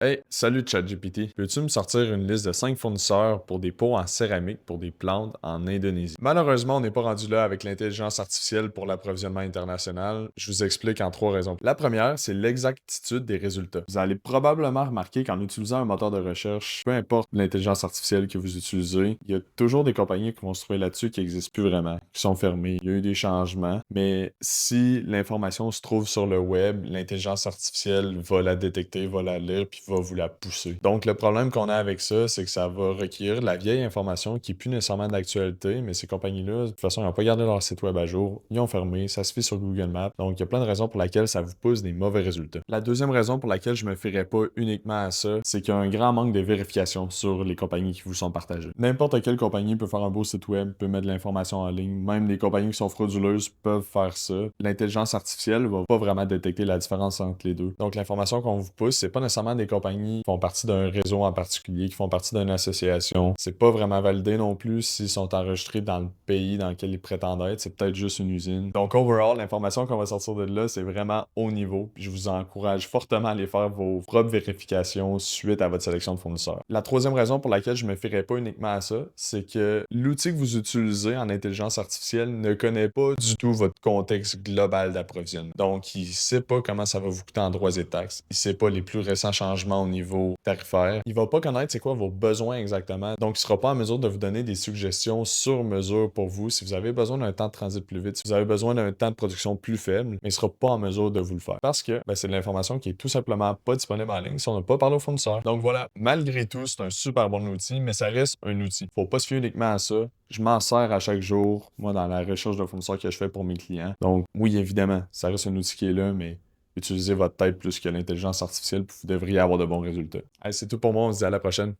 Hey, salut ChatGPT. Peux-tu me sortir une liste de 5 fournisseurs pour des pots en céramique pour des plantes en Indonésie? Malheureusement, on n'est pas rendu là avec l'intelligence artificielle pour l'approvisionnement international. Je vous explique en 3 raisons. La première, c'est l'exactitude des résultats. Vous allez probablement remarquer qu'en utilisant un moteur de recherche, peu importe l'intelligence artificielle que vous utilisez, il y a toujours des compagnies qui vont se trouver là-dessus qui n'existent plus vraiment, qui sont fermées. Il y a eu des changements, mais si l'information se trouve sur le web, l'intelligence artificielle va la détecter, va la lire, puis va vous la pousser. Donc, le problème qu'on a avec ça, c'est que ça va requérir de la vieille information qui n'est plus nécessairement d'actualité, mais ces compagnies-là, de toute façon, ils n'ont pas gardé leur site web à jour, ils ont fermé, ça se fait sur Google Maps. Donc, il y a plein de raisons pour lesquelles ça vous pousse des mauvais résultats. La deuxième raison pour laquelle je me fierais pas uniquement à ça, c'est qu'il y a un grand manque de vérification sur les compagnies qui vous sont partagées. N'importe quelle compagnie peut faire un beau site web, peut mettre de l'information en ligne, même les compagnies qui sont frauduleuses peuvent faire ça. L'intelligence artificielle va pas vraiment détecter la différence entre les deux. Donc, l'information qu'on vous pousse, c'est pas nécessairement des compagnies qui font partie d'un réseau en particulier, qui font partie d'une association. C'est pas vraiment validé non plus s'ils sont enregistrés dans le pays dans lequel ils prétendent être. C'est peut-être juste une usine. Donc, overall, l'information qu'on va sortir de là, c'est vraiment haut niveau. Puis je vous encourage fortement à aller faire vos propres vérifications suite à votre sélection de fournisseurs. La troisième raison pour laquelle je me fierais pas uniquement à ça, c'est que l'outil que vous utilisez en intelligence artificielle ne connaît pas du tout votre contexte global d'approvisionnement. Donc, il sait pas comment ça va vous coûter en droits et taxes. Il sait pas les plus récents changements au niveau tarifaire. Il va pas connaître c'est quoi vos besoins exactement. Donc, il sera pas en mesure de vous donner des suggestions sur mesure pour vous si vous avez besoin d'un temps de transit plus vite, si vous avez besoin d'un temps de production plus faible, mais il sera pas en mesure de vous le faire. Parce que c'est de l'information qui est tout simplement pas disponible en ligne si on n'a pas parlé au fournisseur. Donc voilà, malgré tout, c'est un super bon outil, mais ça reste un outil. Faut pas se fier uniquement à ça. Je m'en sers à chaque jour, moi, dans la recherche de fournisseurs que je fais pour mes clients. Donc, oui, évidemment, ça reste un outil qui est là, mais utilisez votre tête plus que l'intelligence artificielle, puis vous devriez avoir de bons résultats. Allez, c'est tout pour moi, on se dit à la prochaine.